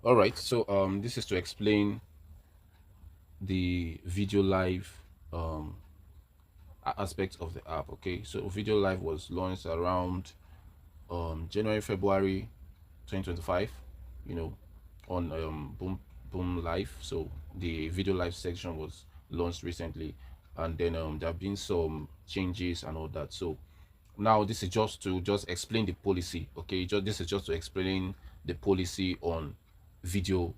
All right, so this is to explain the video live aspect of the app. Okay, so video live was launched around January, February 2025, you know, on Boomlive. So the video live section was launched recently, and then there have been some changes and all that. So now this is just to explain the policy. Okay, this is just to explain the policy on video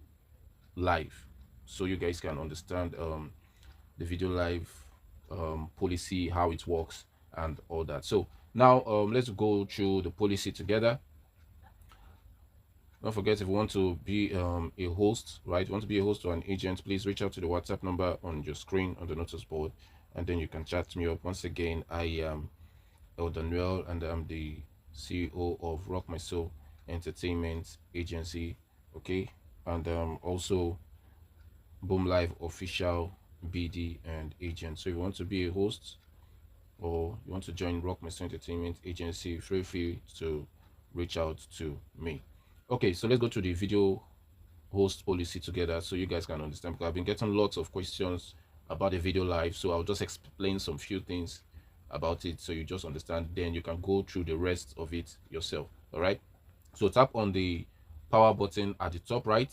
live, so you guys can understand the video live policy, how it works and all that. So now let's go through the policy together. Don't forget, if you want to be a host, right, want to be a host or an agent, please reach out to the WhatsApp number on your screen on the notice board, and then you can chat me up. Once again, I am 𝐷𝐬𝐧𝐬𝐧, and I'm the CEO of Rock My Soul Entertainment Agency. Okay, and also Boomlive official BD and agent. So if you want to be a host or you want to join Rock My Soul Entertainment Agency, feel free to reach out to me. Okay, so let's go to the video host policy together so you guys can understand, because I've been getting lots of questions about the video live. So I'll just explain some few things about it so you just understand, then you can go through the rest of it yourself. All right, so tap on the power button at the top right,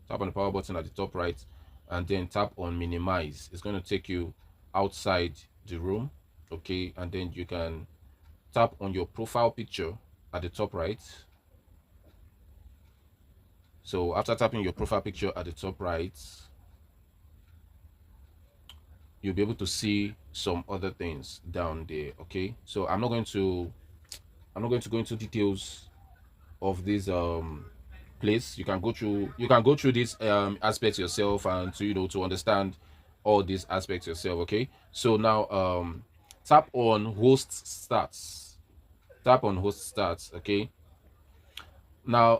tap on the power button at the top right, and then tap on minimize. It's going to take you outside the room. Okay, and then you can tap on your profile picture at the top right. So after tapping your profile picture at the top right, you'll be able to see some other things down there. Okay, so I'm not going to go into details of this place. You can go through these aspects yourself, and to to understand all these aspects yourself. Okay, so now tap on host stats, tap on host stats. Okay, now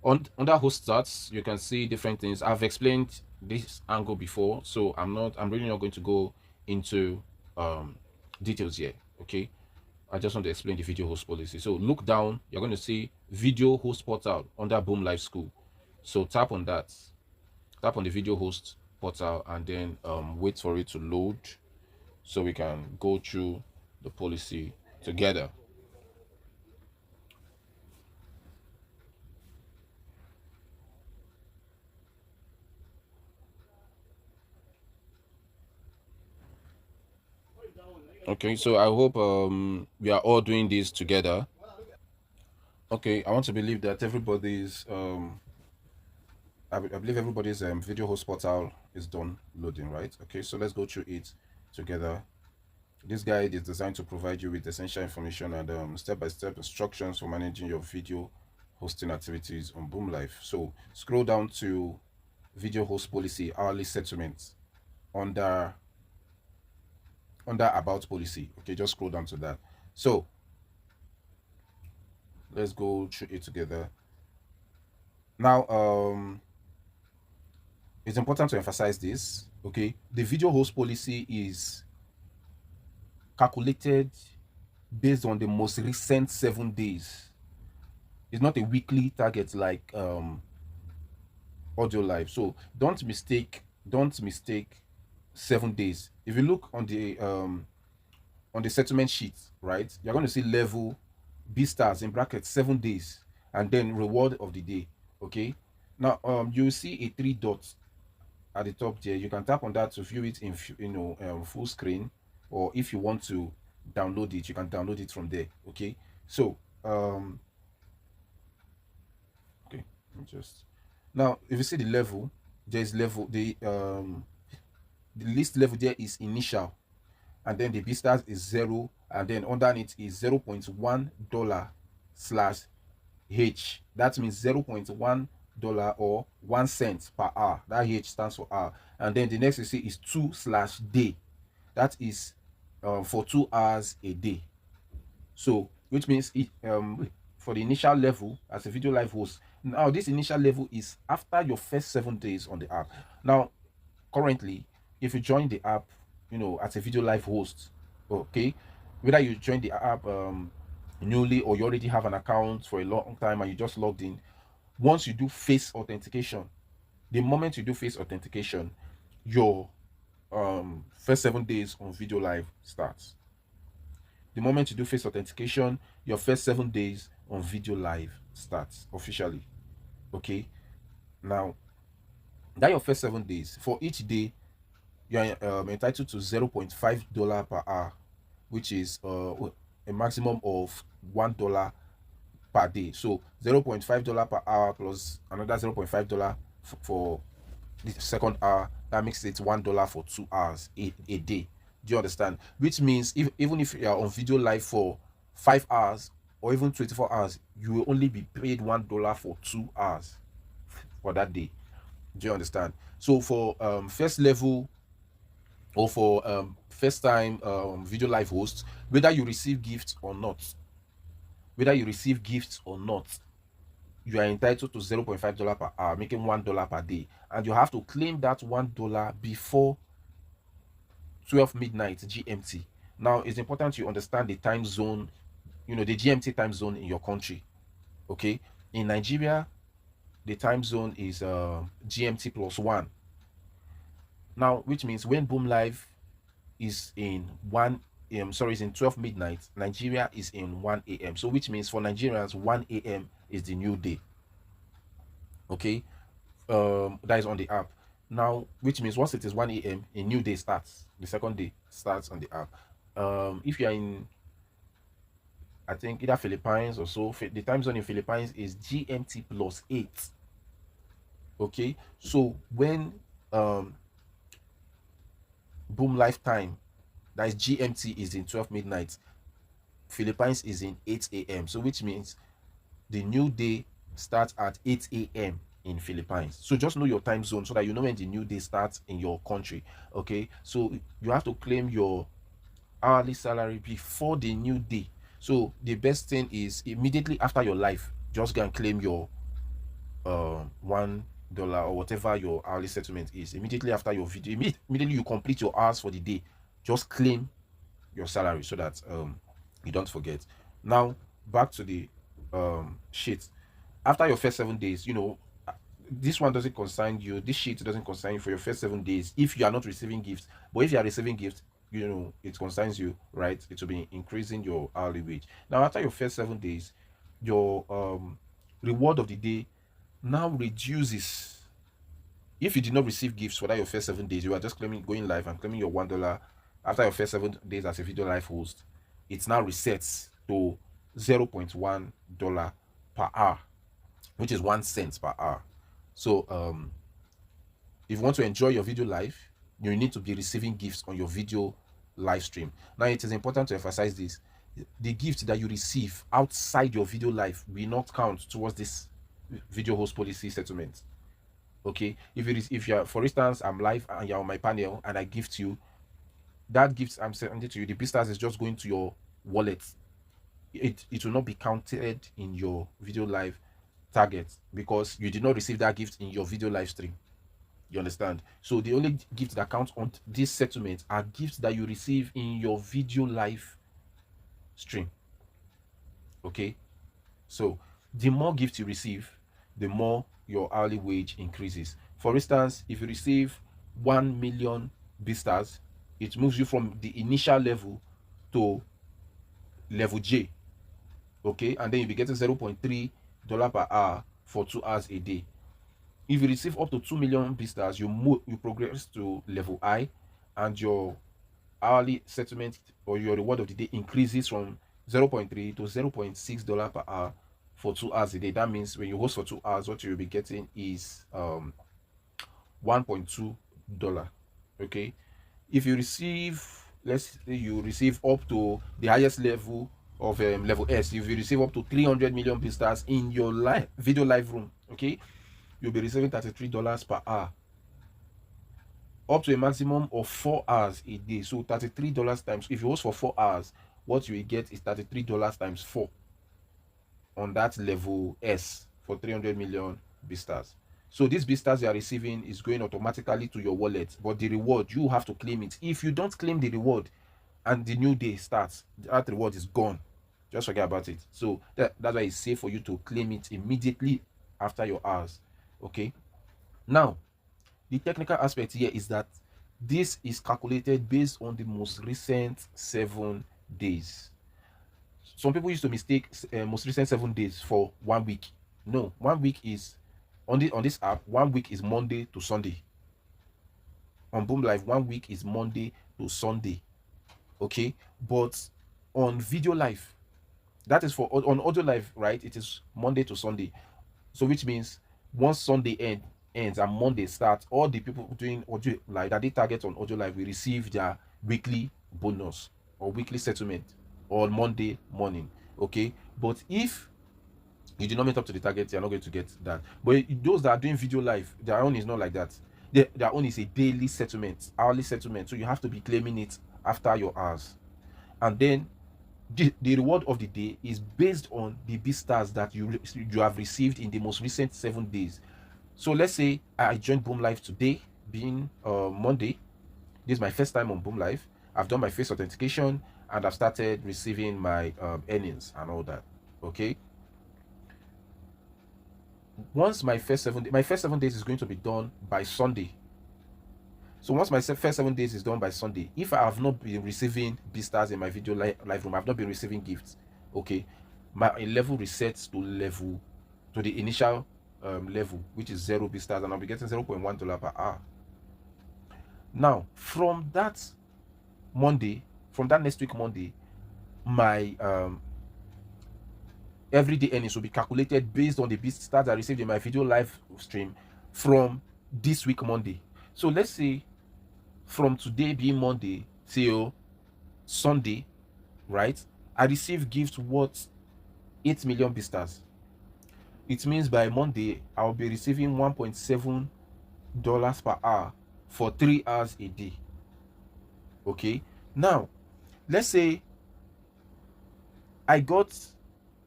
under host stats you can see different things. I've explained this angle before, so I'm really not going to go into details here. Okay, I just want to explain the video host policy. So look down, you're going to see video host portal under Boom Live School. So tap on that, tap on the video host portal, and then wait for it to load so we can go through the policy together. Okay, so I hope we are all doing this together. Okay, I want to believe that everybody's I believe everybody's video host portal is done loading, right? Okay, so let's go through it together. This guide is designed to provide you with essential information and step-by-step instructions for managing your video hosting activities on Boomlive. So scroll down to video host policy hourly settlement under about policy. Okay, just scroll down to that. So let's go through it together. Now it's important to emphasize this. Okay, the video host policy is calculated based on the most recent 7 days. It's not a weekly target like audio live. So don't mistake 7 days. If you look on the settlement sheet, right, you're going to see level B stars in brackets 7 days, and then reward of the day. Okay, now you see a 3 dots at the top there. You can tap on that to view it in full screen, or if you want to download it, you can download it from there. Okay, so okay, just now if you see the level, there's level the list level there is initial, and then the B stars is 0, and then underneath is $0.1 slash H. That means $0.1 or 1 cent per hour. That H stands for hour. And then the next you see is 2/day. That is for 2 hours a day. So which means for the initial level as a video live host. Now this initial level is after your first 7 days on the app. Now currently, if you join the app, as a video live host, okay, whether you join the app newly or you already have an account for a long time and you just logged in, once you do face authentication, the moment you do face authentication, your first 7 days on video live starts. The moment you do face authentication, your first 7 days on video live starts officially. Okay. Now, that your first 7 days, for each day, you are entitled to $0.5 per hour, which is a maximum of $1 per day. So $0.5 per hour plus another $0.5 for the second hour. That makes it $1 for 2 hours a day. Do you understand? Which means even if you are on video live for 5 hours or even 24 hours, you will only be paid $1 for 2 hours for that day. Do you understand? So for first level or for first time video live hosts, whether you receive gifts or not, you are entitled to $0.5 per hour, making $1 per day, and you have to claim that $1 before 12 midnight GMT. Now, it's important you understand the time zone, the GMT time zone in your country. Okay, in Nigeria, the time zone is GMT +1. Now, which means when Boomlive is in is in 12 midnight, Nigeria is in 1 a.m. So which means for Nigerians, 1 a.m. is the new day. Okay, that is on the app. Now, which means once it is 1 a.m., a new day starts. The second day starts on the app. If you are in, I think, either Philippines or so, the time zone in Philippines is GMT +8. Okay, so when Boomlive time, that is GMT, is in 12 midnight, Philippines is in 8 a.m. So which means the new day starts at 8 a.m. in Philippines. So just know your time zone so that you know when the new day starts in your country. Okay, so you have to claim your hourly salary before the new day. So the best thing is immediately after your live, just go and claim your $1 or whatever your hourly settlement is. Immediately after your video, immediately you complete your hours for the day, just claim your salary so that you don't forget. Now back to the sheet. After your first 7 days, this one doesn't concern you. This sheet doesn't concern you for your first 7 days if you are not receiving gifts. But if you are receiving gifts, it concerns you, right? It will be increasing your hourly wage. Now after your first 7 days, your reward of the day now reduces. If you did not receive gifts for that your first 7 days, you are just going live and claiming your $1 after your first 7 days as a video live host, it now resets to $0.1 per hour, which is 1 cent per hour. So if you want to enjoy your video live, you need to be receiving gifts on your video live stream. Now it is important to emphasize this: the gift that you receive outside your video live will not count towards this video host policy settlement. Okay, if you're, for instance, I'm live and you're on my panel and I gift you, that gift I'm sending to you, the BStars is just going to your wallet. It will not be counted in your video live target because you did not receive that gift in your video live stream. You understand? So the only gift that counts on this settlement are gifts that you receive in your video live stream. Okay, so the more gifts you receive, the more your hourly wage increases. For instance, if you receive 1 million BStars, it moves you from the initial level to level J. Okay, and then you'll be getting $0.3 per hour for 2 hours a day. If you receive up to 2 million BStars, you progress to level I, and your hourly settlement or your reward of the day increases from 0.3 to $0.6 per hour for 2 hours a day. That means when you host for 2 hours, what you'll be getting is $1.2. Okay, if you receive, let's say you receive up to the highest level of level S, if you receive up to 300 million BStars in your video live room, okay, you'll be receiving $33 per hour, up to a maximum of 4 hours a day. So $33 times, if you host for 4 hours, what you will get is $33 times 4 on that level S for 300 million BStars. So this BStars you are receiving is going automatically to your wallet, but the reward, you have to claim it. If you don't claim the reward and the new day starts, that reward is gone. Just forget about it. So that's why it's safe for you to claim it immediately after your hours. Okay, now the technical aspect here is that this is calculated based on the most recent 7 days. Some people used to mistake most recent 7 days for 1 week. No, 1 week is on this app. 1 week is Monday to Sunday. On Boomlive, 1 week is Monday to Sunday. Okay, but on video live, that is for on audio live, right? It is Monday to Sunday. So which means once Sunday ends and Monday starts, all the people doing audio live that they target on audio live will receive their weekly bonus or weekly settlement on Monday morning. Okay, but if you do not meet up to the target, you're not going to get that. But those that are doing video live, their own is not like that. Their own is a daily settlement, hourly settlement. So you have to be claiming it after your hours. And then the reward of the day is based on the B stars that you have received in the most recent 7 days. So let's say I joined Boomlive today, being Monday. This is my first time on Boomlive. I've done my face authentication and I've started receiving my earnings and all that. Okay, once my first 7 days is going to be done by Sunday. So once my first 7 days is done by Sunday, if I have not been receiving B stars in my video live room, I've not been receiving gifts, okay, my level resets to the initial level, which is 0 B stars, and I'll be getting $0.1 per hour. Now from that next week Monday, my everyday earnings will be calculated based on the B stars I received in my video live stream from this week Monday. So let's say from today being Monday till Sunday, right, I receive gifts worth 8 million B stars. It means by Monday I'll be receiving $1.7 per hour for 3 hours a day. Okay, now let's say I got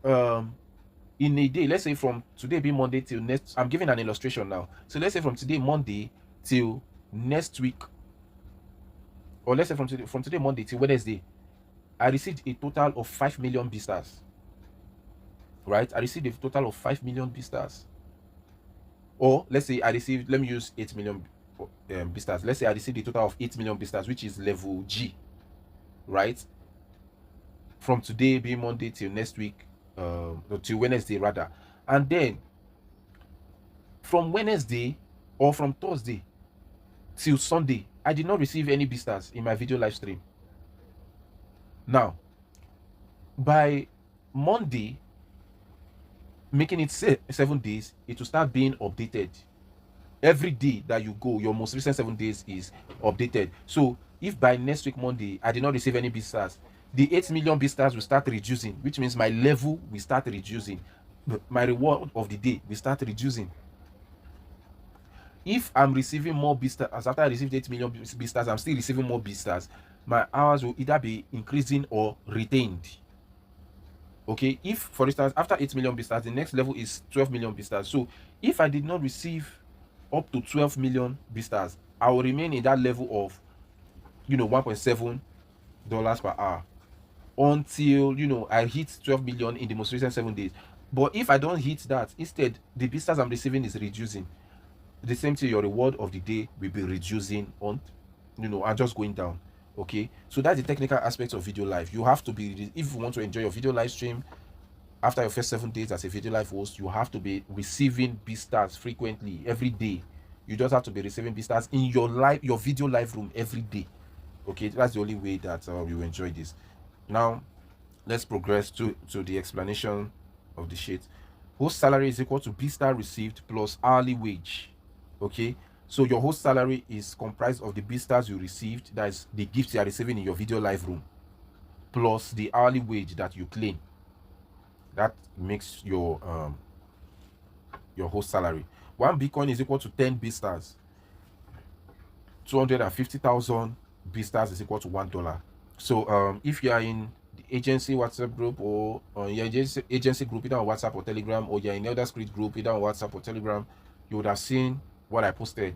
in a day, let's say from today being Monday till next, I'm giving an illustration now. So let's say from today Monday till next week, or let's say from today Monday till Wednesday, I received a total of 5 million B stars. Right, I received a total of 5 million B stars. Or let's say I received, let me use 8 million B stars. Let's say I received a total of 8 million B stars, which is level G, right? From today being Monday till next week, till Wednesday rather. And then from Wednesday or from Thursday till Sunday, I did not receive any B stars in my video live stream. Now by Monday, making it 7 days, it will start being updated. Every day that you go, your most recent 7 days is updated. So if by next week Monday I did not receive any B stars, the 8 million B stars will start reducing, which means my level will start reducing. My reward of the day will start reducing. If I'm receiving more B stars, after I received 8 million B stars, I'm still receiving more B stars, my hours will either be increasing or retained. Okay, if for instance after 8 million B stars, the next level is 12 million B stars. So if I did not receive up to 12 million B stars, I will remain in that level of, $1.7 per hour until, I hit 12 million in the most recent 7 days. But if I don't hit that, instead the B stars I'm receiving is reducing. The same thing, your reward of the day will be reducing on, and just going down. Okay, so that's the technical aspect of video live. You have to be, if you want to enjoy your video live stream after your first 7 days as a video live host, you have to be receiving B stars frequently every day. You just have to be receiving B stars in your video live room every day. Okay, that's the only way that you enjoy this. Now let's progress to the explanation of the sheet. Host salary is equal to B star received plus hourly wage. Okay, so your host salary is comprised of the B stars you received, that is the gifts you are receiving in your video live room, plus the hourly wage that you claim. That makes your host salary. 1 Bitcoin is equal to 10 B stars. 250,000 B stars is equal to $1. So if you are in the agency WhatsApp group, or your agency group either on WhatsApp or Telegram, or you're in Elder Street group either on WhatsApp or Telegram, you would have seen what I posted,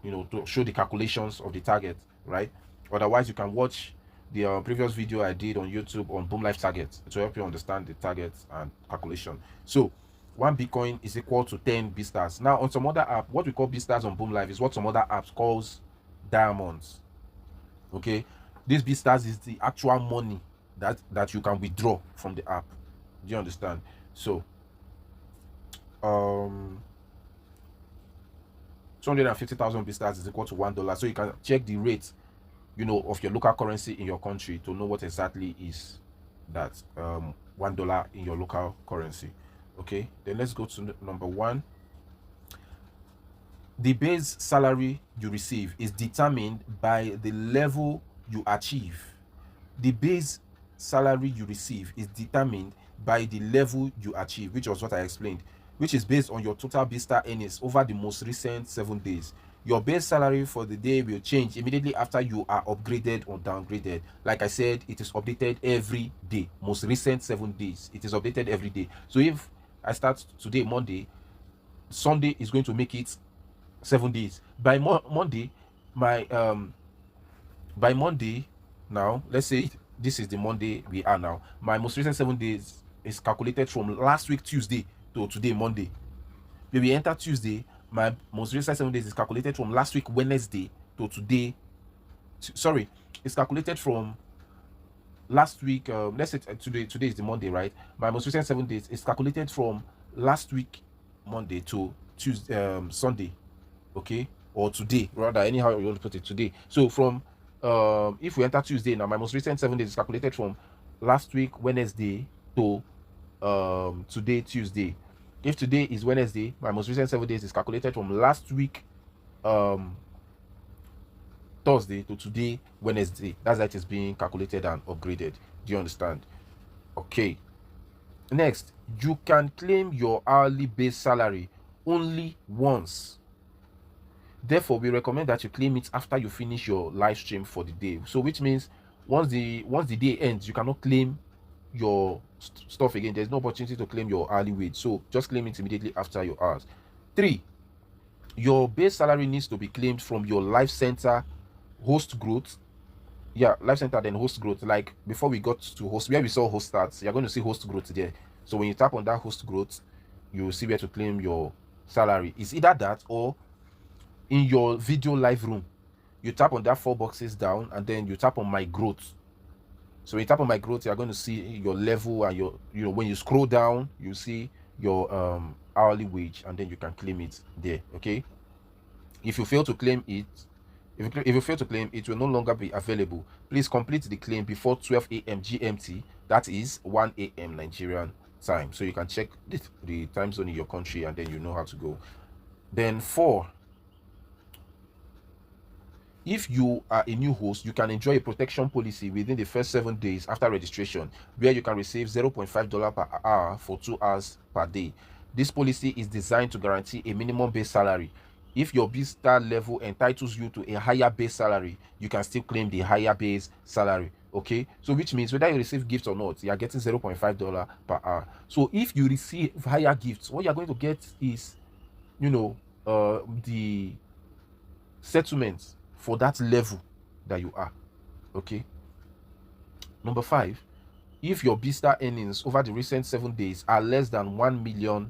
to show the calculations of the target, right? Otherwise, you can watch the previous video I did on YouTube on Boomlive targets to help you understand the targets and calculation. So 1 Bitcoin is equal to 10 BStars. Now, on some other app, what we call BStars on Boomlive is what some other apps calls diamonds. Okay, this BStars is the actual money that you can withdraw from the app. Do you understand? So 250,000 BStars is equal to $1. So you can check the rate, you know, of your local currency in your country to know what exactly is that $1 in your local currency. Okay, then let's go to number 1. The base salary you receive is determined by the level you achieve. The base salary you receive is determined by the level you achieve, which was what I explained, which is based on your total BStar earnings over the most recent 7 days. Your base salary for the day will change immediately after you are upgraded or downgraded. Like I said, it is updated every day. Most recent 7 days, it is updated every day. So if I start today, Monday, Sunday is going to make it 7 days. By Monday, by Monday, now let's say this is the Monday we are now, my most recent 7 days is calculated from last week Tuesday to today Monday. When we enter Tuesday, my most recent 7 days is calculated from last week Wednesday to today. Sorry, it's calculated from last week, let's say today is the Monday, right? My most recent 7 days is calculated from last week Monday to Tuesday, Sunday, okay, or today, rather, anyhow you want to put it, today. So from if we enter Tuesday now, my most recent 7 days is calculated from last week Wednesday to today Tuesday. If today is Wednesday, my most recent 7 days is calculated from last week Thursday to today Wednesday. That's how it is being calculated and upgraded. Do you understand? Okay, next, you can claim your hourly base salary only once. Therefore, we recommend that you claim it after you finish your live stream for the day. So which means once the day ends, you cannot claim your stuff again. There's no opportunity to claim your hourly wage, so just claim it immediately after your hours. 3, your base salary needs to be claimed from your live center host growth. Yeah, live center, then host growth. Like before we got to host, where we saw host stats, you're going to see host growth there. So when you tap on that host growth, you will see where to claim your salary. It's either that or in your video live room, you tap on that 4 boxes down and then you tap on my growth. So when you tap on my growth, you're going to see your level, and your, you know, when you scroll down, you see your hourly wage, and then you can claim it there. Okay, if you fail to claim it, if you fail to claim, it will no longer be available. Please complete the claim before 12 a.m. GMT, that is 1 a.m. Nigerian time. So you can check the time zone in your country, and then you know how to go. Then 4, if you are a new host, you can enjoy a protection policy within the first 7 days after registration, where you can receive $0.5 per hour for 2 hours per day. This policy is designed to guarantee a minimum base salary. If your BStar level entitles you to a higher base salary, you can still claim the higher base salary. Okay, so which means whether you receive gifts or not, you are getting $0.5 per hour. So if you receive higher gifts, what you are going to get is, you know, the settlements for that level that you are. Okay, number 5, if your BStar earnings over the recent 7 days are less than 1 million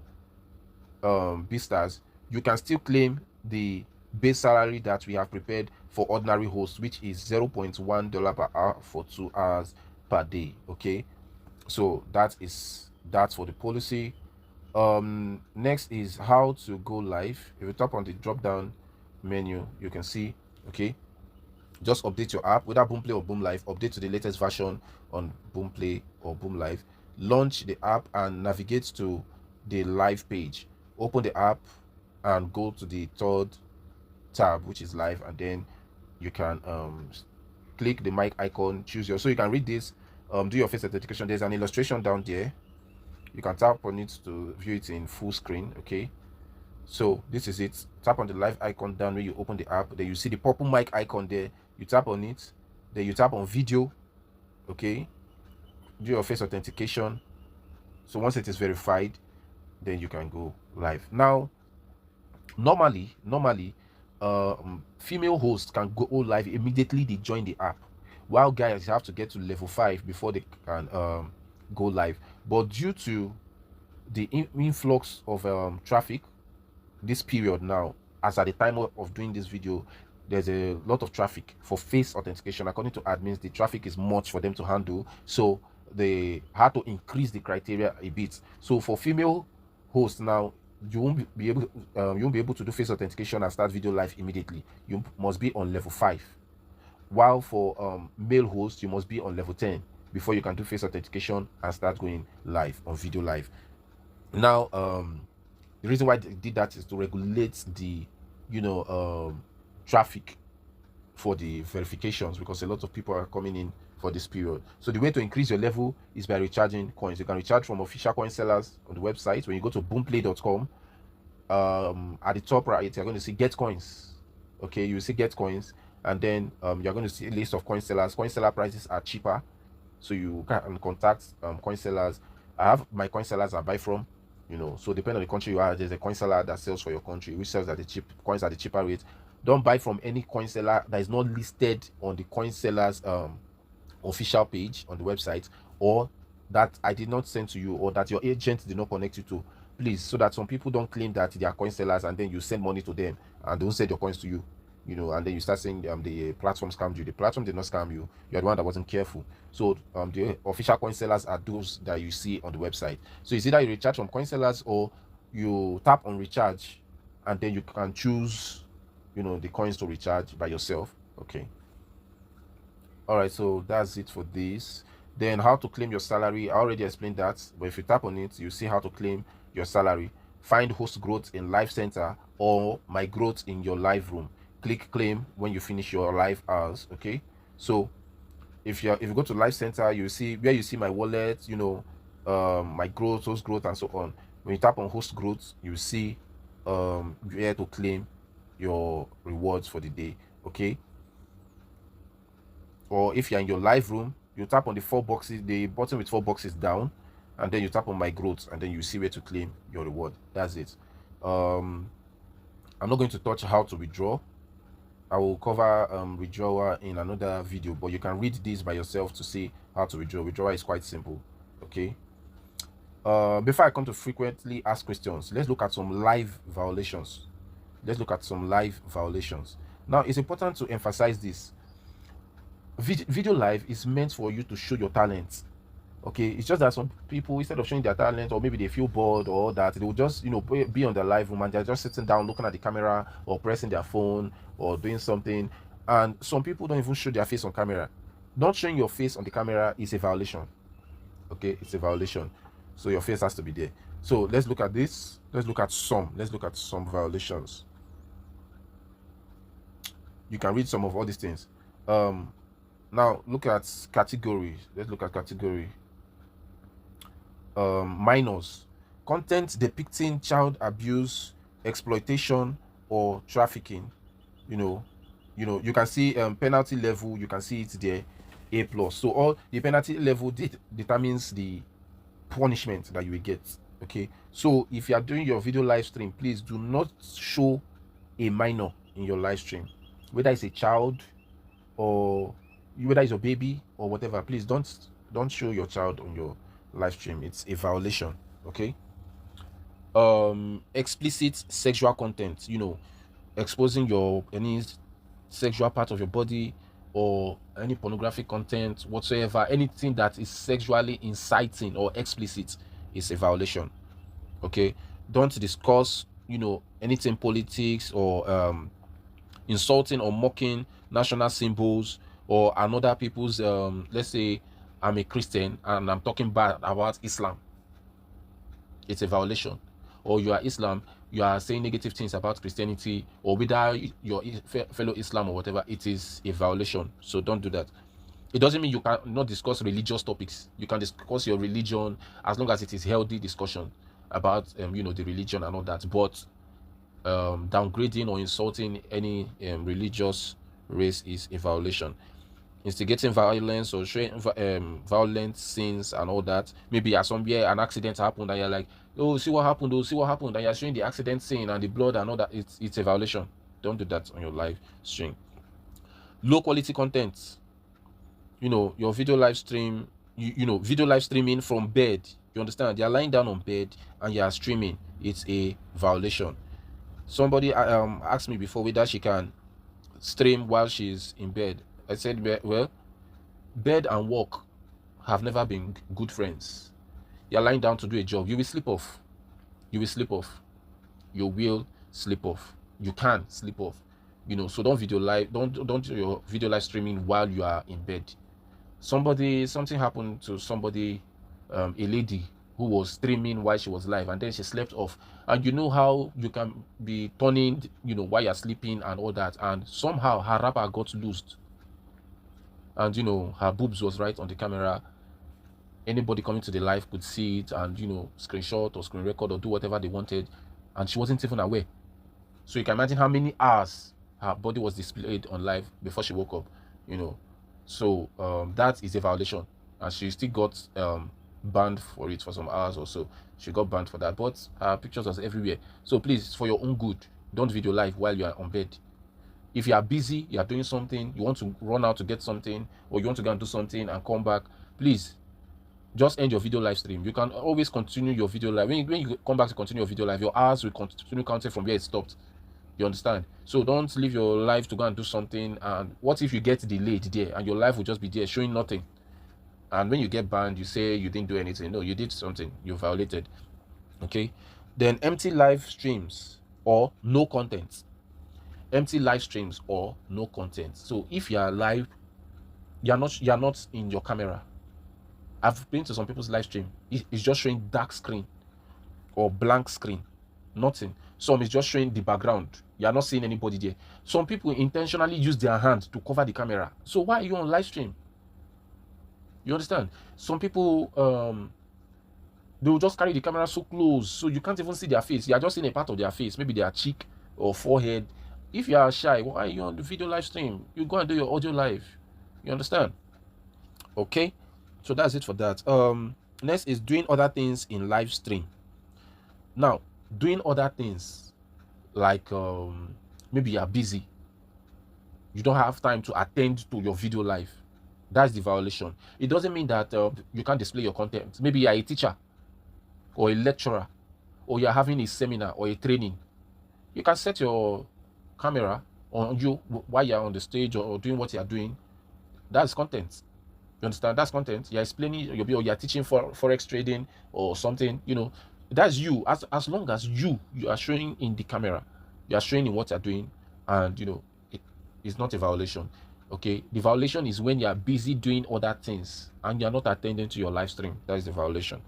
BStars, you can still claim the base salary that we have prepared for ordinary hosts, which is $0.1 per hour for 2 hours per day. Okay, so that's for the policy. Next is how to go live. If you tap on the drop down menu, you can see, okay, just update your app, whether Boomplay or Boomlive, update to the latest version on Boomplay or Boomlive. Launch the app and navigate to the live page. Open the app and go to the 3rd tab, which is live, and then you can click the mic icon, choose your, so you can read this, do your face authentication. There's an illustration down there, you can tap on it to view it in full screen. Okay, so this is it. Tap on the live icon down when you open the app, then you see the purple mic icon there, you tap on it, then you tap on video. Okay, do your face authentication. So once it is verified, then you can go live. Now normally female hosts can go live immediately they join the app, while guys have to get to level 5 before they can go live. But due to the influx of traffic this period now, as at the time of doing this video, there's a lot of traffic for face authentication. According to admins, the traffic is much for them to handle, so they had to increase the criteria a bit. So for female hosts now, you won't be able you won't be able to do face authentication and start video live immediately. You must be on level 5, while for male hosts, you must be on level 10 before you can do face authentication and start going live on video live. Now the reason why they did that is to regulate the traffic for the verifications, because a lot of people are coming in for this period. So the way to increase your level is by recharging coins. You can recharge from official coin sellers on the website. When you go to boomplay.com, at the top right, you're going to see get coins. Okay, you see get coins, and then you're going to see a list of coin sellers. Coin seller prices are cheaper, so you can contact coin sellers. I have my coin sellers I buy from, so depending on the country you are, there's a coin seller that sells for your country, which sells at the cheap coins at the cheaper rate. Don't buy from any coin seller that is not listed on the coin seller's official page on the website, or that I did not send to you, or that your agent did not connect you to, please, so that some people don't claim that they are coin sellers and then you send money to them and don't send your coins to you, and then you start saying the platform scammed you. The platform did not scam you. You're the one that wasn't careful. So the official coin sellers are those that you see on the website. So it's either you recharge from coin sellers, or you tap on recharge, and then you can choose the coins to recharge by yourself. Okay, all right, so that's it for this. Then how to claim your salary, I already explained that, but if you tap on it, you see how to claim your salary. Find host growth in live center or my growth in your live room. Click claim when you finish your live hours. Okay, so if you go to live center, you see where you see my wallet, my growth, host growth, and so on. When you tap on host growth, you see where to claim your rewards for the day. Okay, or if you're in your live room, you tap on the 4 boxes, the button with 4 boxes down, and then you tap on my growth, and then you see where to claim your reward. That's it. I'm not going to touch how to withdraw. I will cover withdrawal in another video, but you can read this by yourself to see how to withdraw. Withdrawal is quite simple. Okay, before I come to frequently asked questions, let's look at some live violations. Now, it's important to emphasize this. Video live is meant for you to show your talent. Okay, it's just that some people, instead of showing their talent, or maybe they feel bored, or that they will just be on their live room and they're just sitting down looking at the camera or pressing their phone or doing something. And some people don't even show their face on camera. Not showing your face on the camera is a violation. Okay, it's a violation, so your face has to be there. So let's look at this. Let's look at some violations. You can read some of all these things. Now look at categories. Let's look at category. Minors. Content depicting child abuse, exploitation, or trafficking. You can see penalty level. You can see it there, A+. So all the penalty level determines the punishment that you will get. Okay, so if you are doing your video live stream, please do not show a minor in your live stream, whether it's a child or whether it's a baby or whatever. Please don't show your child on your live stream. It's a violation. Okay. Explicit sexual content, exposing any sexual part of your body, or any pornographic content whatsoever, anything that is sexually inciting or explicit, is a violation. Okay, don't discuss anything politics, or insulting or mocking national symbols or another people's let's say I'm a Christian and I'm talking bad about Islam. It's a violation. Or you are Islam, you are saying negative things about Christianity, or whether your fellow Islam or whatever, it is a violation. So don't do that. It doesn't mean you cannot discuss religious topics. You can discuss your religion as long as it is healthy discussion about the religion and all that. But downgrading or insulting any religious race is a violation. Instigating violence or showing violent scenes and all that. Maybe at somewhere an accident happened and you're like, oh, see what happened, and you're showing the accident scene and the blood and all that. It's a violation. Don't do that on your live stream. Low quality content. Your video live stream you know, video live streaming from bed. You understand? They are lying down on bed and you are streaming. It's a violation. Somebody asked me before whether she can stream while she's in bed. I said, well, bed and work have never been good friends. You're lying down to do a job. You will sleep off. You will sleep off. You will sleep off. You can sleep off. You know, so don't do your video live streaming while you are in bed. Something happened to somebody, a lady who was streaming while she was live, and then she slept off. And you know how you can be turning, you know, while you're sleeping and all that, and somehow her wrapper got loosed, and you know, her boobs was right on the camera. Anybody coming to the live could see it and, you know, screenshot or screen record or do whatever they wanted, and she wasn't even aware. So you can imagine how many hours her body was displayed on live before she woke up, you know. So that is a violation, and she still got banned for it for some hours or so. She got banned for that, but her pictures was everywhere. So please, for your own good, don't video live while you are on bed. If you are busy, you are doing something, you want to run out to get something, or you want to go and do something and come back, please just end your video live stream. You can always continue your video live. When you come back to continue your video live, your hours will continue counting from where it stopped. You understand? So don't leave your live to go and do something. And what if you get delayed there and your live will just be there showing nothing? And when you get banned, you say you didn't do anything. No, you did something. You violated. Okay. Then empty live streams or no content. Empty live streams or no content. So if you are live, you're not in your camera. I've been to some people's live stream. It's just showing dark screen or blank screen. Nothing. Some is just showing the background. You are not seeing anybody there. Some people intentionally use their hand to cover the camera. So why are you on live stream? You understand? Some people they will just carry the camera so close so you can't even see their face. You are just seeing a part of their face, maybe their cheek or forehead. If you are shy, why are you on the video live stream? You go and do your audio live. You understand? Okay, so that's it for that. Next is doing other things in live stream. Now, doing other things like maybe you are busy, you don't have time to attend to your video live. That's the violation. It doesn't mean that you can't display your content. Maybe you are a teacher or a lecturer, or you're having a seminar or a training. You can set your camera on you while you're on the stage or doing what you're doing. That's content. You understand? That's content. You're explaining, you're teaching for forex trading or something, you know. That's you. As long as you are showing in the camera, you are showing in what you're doing, and you know it is not a violation. Okay, the violation is when you are busy doing other things and you're not attending to your live stream. That is the violation.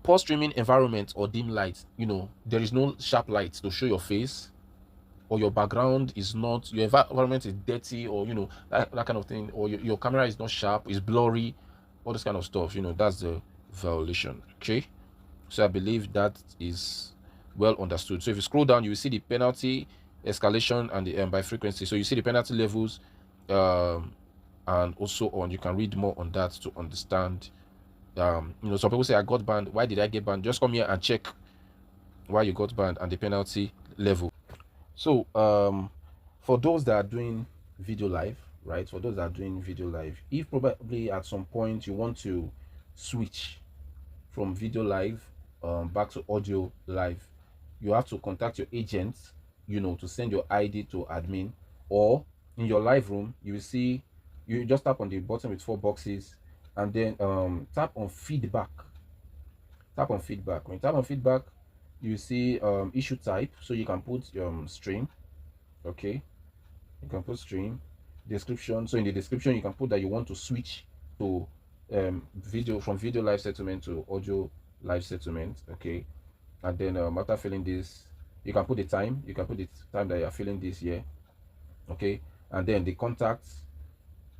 Poor streaming environment or dim light. You know, there is no sharp light to show your face, or your background is not, your environment is dirty, or you know, that kind of thing, or your camera is not sharp, is blurry, all this kind of stuff. You know, that's the violation. Okay, so I believe that is well understood. So if you scroll down, you will see the penalty, escalation, and the by frequency. So you see the penalty levels, and also on, you can read more on that to understand. You know, some people say, I got banned. Why did I get banned? Just come here and check why you got banned and the penalty level. So for those that are doing video live, right, for those that are doing video live, if probably at some point you want to switch from video live back to audio live, you have to contact your agent, you know, to send your ID to admin, or in your live room you will see, you just tap on the button with 4 boxes, and then tap on feedback. When you tap on feedback, you see issue type, so you can put stream. Okay, you can put stream. Description, so in the description you can put that you want to switch to video, from video live settlement to audio live settlement. Okay, and then after filling this, you can put the time, that you are filling this here. Okay, and then the contacts,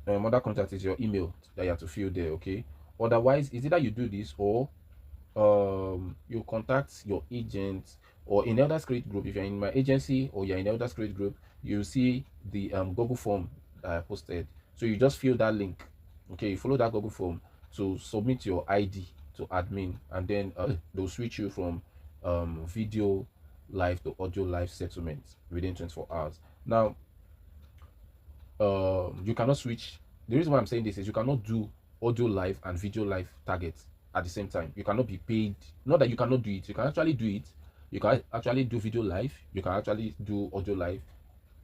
other contact is your email that you have to fill there. Okay, otherwise is either you do this, or you contact your agent, or in Elder Create group. If you're in my agency or you're in Elder Create group, you see the Google form that I posted. So you just fill that link. Okay, you follow that Google form to submit your ID to admin, and then they'll switch you from video live to audio live settlement within 24 hours. Now you cannot switch. The reason why I'm saying this is you cannot do audio live and video live targets at the same time. You cannot be paid. Not that you cannot do it. You can actually do it. You can actually do video live. You can actually do audio live.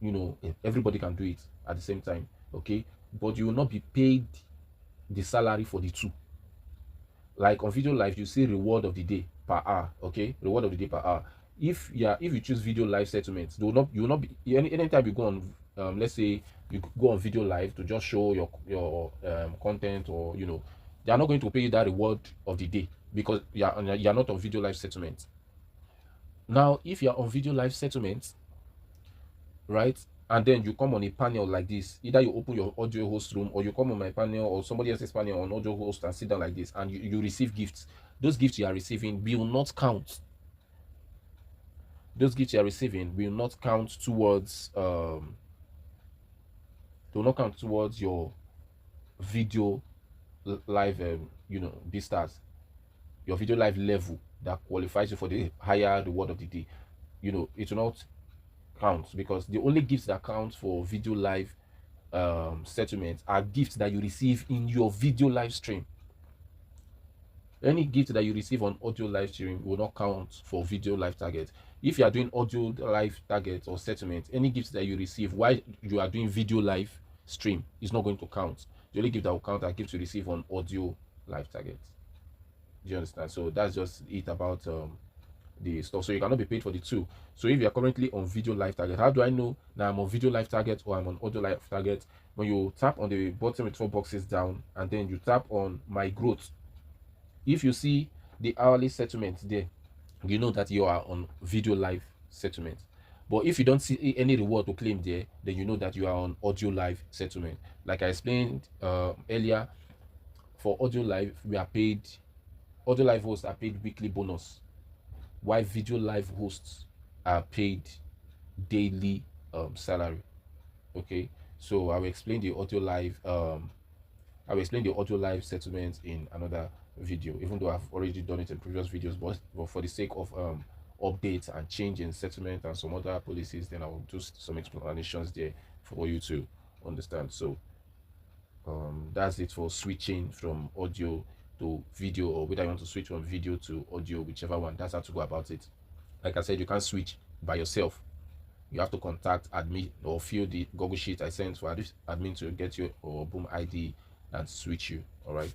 You know, everybody can do it at the same time. Okay, but you will not be paid the salary for the two. Like on video live, you see reward of the day per hour. Okay, reward of the day per hour. If you choose video live settlements, you will not be anytime you go on let's say you go on video live to just show your content, or you know, they are not going to pay you that reward of the day because you're not on video live settlement. Now if you're on video live settlement, right, and then you come on a panel like this, either you open your audio host room or you come on my panel or somebody else's panel on audio host and sit down like this, and you receive gifts. Those gifts you are receiving will not count. Those gifts you are receiving will not count towards your video live you know, BStars, your video live level that qualifies you for the higher reward of the day. You know, it will not count, because the only gifts that count for video live settlements are gifts that you receive in your video live stream. Any gift that you receive on audio live stream will not count for video live target. If you are doing audio live target or settlement, any gifts that you receive while you are doing video live stream is not going to count. The only gift that will count are gifts you receive on audio live target. Do you understand? So that's just it about the stuff. So you cannot be paid for the two. So if you are currently on video live target, how do I know now I'm on video live target or I'm on audio live target? When you tap on the bottom with 4 boxes down, and then you tap on my growth, if you see the hourly settlement there, you know that you are on video live settlement. But if you don't see any reward to claim there, then you know that you are on audio live settlement. Like I explained earlier, for audio live, audio live hosts are paid weekly bonus, while video live hosts are paid daily salary. Okay, so I will explain the audio live settlements in another video, even though I've already done it in previous videos, but for the sake of updates and change in settlement and some other policies, then I will do some explanations there for you to understand. So that's it for switching from audio to video, or whether you want to switch from video to audio, whichever one. That's how to go about it. Like I said, you can't switch by yourself. You have to contact admin or fill the Google sheet I sent for admin to get your Boom ID and switch you. All right.